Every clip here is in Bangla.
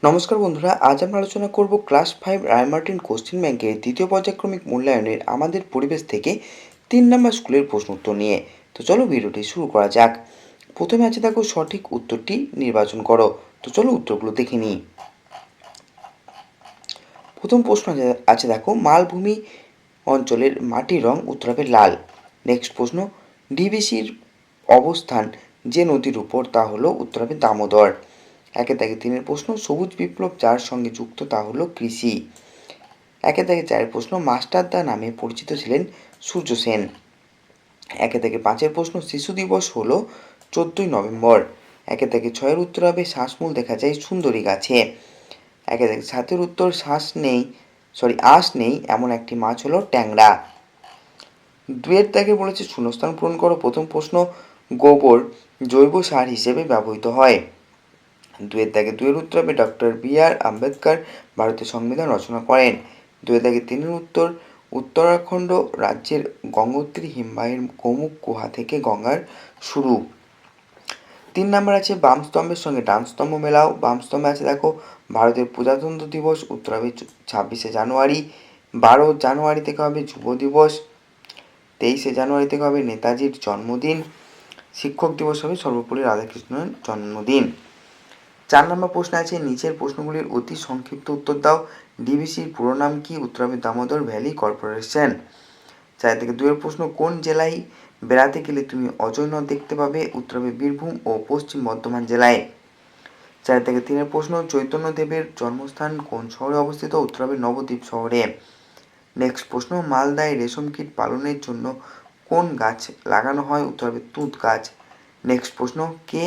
নমস্কার বন্ধুরা, আজ আমরা আলোচনা করব ক্লাস 5 রায়মার্টিন কোশ্চেন ব্যাংকের দ্বিতীয় পর্যায়ক্রমিক মূল্যায়নের আমাদের পরিবেশ থেকে 3 নম্বর স্কুলের প্রশ্ন উত্তর নিয়ে। তো চলো ভিডিওটি শুরু করা যাক। প্রথমে আছে দেখো সঠিক উত্তরটি নির্বাচন করো। তো চলো উত্তরগুলো দেখে নিই। প্রথম প্রশ্ন আছে দেখো মালভূমি অঞ্চলের মাটির রং উত্তর হবে লাল। নেক্সট প্রশ্ন, ডিভিসির অবস্থান যে নদীর উপর তা হলো উত্তর হবে দামোদর। একে থেকে তিনের প্রশ্ন, সবুজ বিপ্লব যার সঙ্গে যুক্ত তা হলো কৃষি। একে থেকে চারের প্রশ্ন, মাস্টারদা নামে পরিচিত ছিলেন সূর্য সেন। একে থেকে পাঁচের প্রশ্ন, শিশু দিবস হলো 14ই নভেম্বর। একে থেকে ছয়ের উত্তর হবে শ্বাসমূল দেখা যায় সুন্দরী গাছে। একে থেকে সাতের উত্তর আঁশ নেই এমন একটি মাছ হলো ট্যাংরা। দুয়ের দাগে বলেছে শূন্যস্থান পূরণ করো। প্রথম প্রশ্ন, গোবর জৈব সার হিসেবে ব্যবহৃত হয়। দুয়ের দাগে দুয়ের উত্তর হবে ডক্টর বি.আর. আম্বেদকর ভারতের সংবিধান রচনা করেন। দুয়ের দাগে তিনের উত্তর, উত্তরাখণ্ড রাজ্যের গঙ্গোত্রী হিমবাহের গোমুখ গুহা থেকে গঙ্গার শুরু। 3 নম্বর আছে বাম স্তম্ভের সঙ্গে ডান স্তম্ভ মেলাও। বাম স্তম্ভে আছে দেখো ভারতের প্রজাতন্ত্র দিবস উত্তর হবে 26শে জানুয়ারি। 12 জানুয়ারি থেকে হবে যুব দিবস। 23শে জানুয়ারি থেকে হবে নেতাজির জন্মদিন। শিক্ষক দিবস হবে সর্বপল্লী রাধাকৃষ্ণনের জন্মদিন। 4 নম্বর প্রশ্ন আছে নিচের প্রশ্নগুলির অতি সংক্ষিপ্ত উত্তর দাও। ডিভিসির পুরো নাম কি? উত্তর হবে দামোদর ভ্যালি কর্পোরেশন। 4 থেকে 2 প্রশ্ন, কোন জেলায় বেড়াতে গেলে তুমি অজয় নদ দেখতে পাবে? উত্তর হবে বীরভূম ও পশ্চিম বর্ধমান জেলায়। 4 থেকে 3 প্রশ্ন, চৈতন্যদেবের জন্মস্থান কোন শহরে অবস্থিত? উত্তর হবে নবদ্বীপ শহরে। নেক্সট প্রশ্ন, মালদায় রেশম কীট পালনের জন্য কোন গাছ লাগানো হয়? উত্তর হবে তুঁত গাছ। নেক্সট প্রশ্ন, কে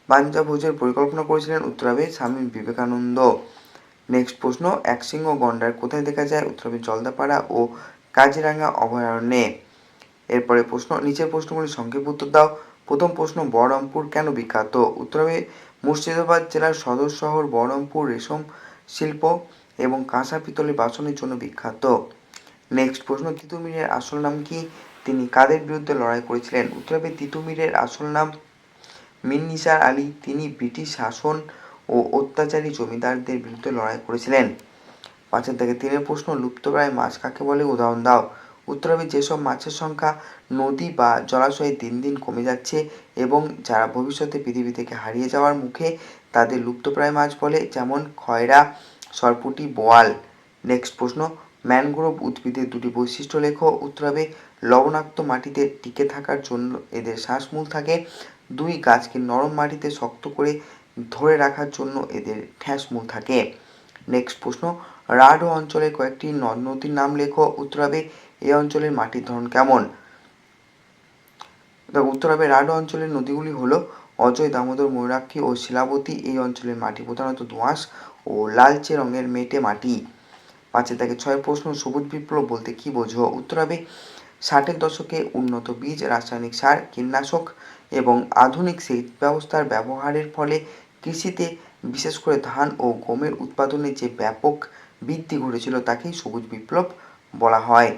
পাঞ্জাভোজের পরিকল্পনা করেছিলেন? উত্তর হবে স্বামী বিবেকানন্দ। নেক্সট প্রশ্ন, একশৃঙ্গ গন্ডার কোথায় দেখা যায়? উত্তর হবে জলদাপাড়া ও কাজিরাঙ্গা অভয়ারণ্যে। এরপরে প্রশ্ন, নিচের প্রশ্নগুলির সংক্ষেপ উত্তর দাও। প্রথম প্রশ্ন, বহরমপুর কেন বিখ্যাত? উত্তর হবে মুর্শিদাবাদ জেলার সদর শহর বহরমপুর রেশম শিল্প এবং কাঁসা পিতলের বাসনের জন্য বিখ্যাত। নেক্সট প্রশ্ন, তিতুমিরের আসল নাম কি? তিনি কাদের বিরুদ্ধে লড়াই করেছিলেন? উত্তর হবে তিতুমিরের আসল নাম মীর নিসার আলী। তিনি ব্রিটিশ শাসন ও অত্যাচারী জমিদারদের বিরুদ্ধে লড়াই করেছিলেন। 5 থেকে 3 প্রশ্ন, লুপ্তপ্রায় মাছ কাকে বলে? উদাহরণ দাও। উত্তর হবে যেসব মাছের সংখ্যা নদী বা জলাশয়ে দিন দিন কমে যাচ্ছে এবং যারা ভবিষ্যতে পৃথিবী থেকে হারিয়ে যাওয়ার মুখে, তাদের লুপ্তপ্রায় মাছ বলে, যেমন খয়রা, সরপুঁটি, বোয়াল। নেক্সট প্রশ্ন, ম্যানগ্রোভ উদ্ভিদের দুটি বৈশিষ্ট্য লেখো। উত্তর হবে লবণাক্ত মাটিতে টিকে থাকার জন্য এদের শ্বাসমূল থাকে। 2, গাছকে নরম মাটিতে শক্ত করে ধরে রাখার জন্য এদের ঠ্যাসমূল থাকে। নেক্সট প্রশ্ন, রাঢ় অঞ্চলের কয়েকটি নদ নদীর নাম লেখো। উত্তর হবে এই অঞ্চলের মাটির ধরন কেমন? উত্তর হবে রাঢ় অঞ্চলের নদীগুলি হলো অজয়, দামোদর, ময়ূরাক্ষী ও শিলাবতী। এই অঞ্চলের মাটি প্রধানত দোআঁশ ও লালচে রঙের মেটে মাটি। 5 থেকে 6 প্রশ্ন, সবুজ বিপ্লব বলতে কি বোঝো? উত্তর হবে 60-এর দশকে উন্নত বীজ, রাসায়নিক সার, কীটনাশক এবং আধুনিক সেচ ব্যবস্থার ব্যবহারের ফলে কৃষিতে বিশেষ করে ধান ও গমের উৎপাদনে যে ব্যাপক বৃদ্ধি ঘটেছিল তাকেই সবুজ বিপ্লব বলা হয়।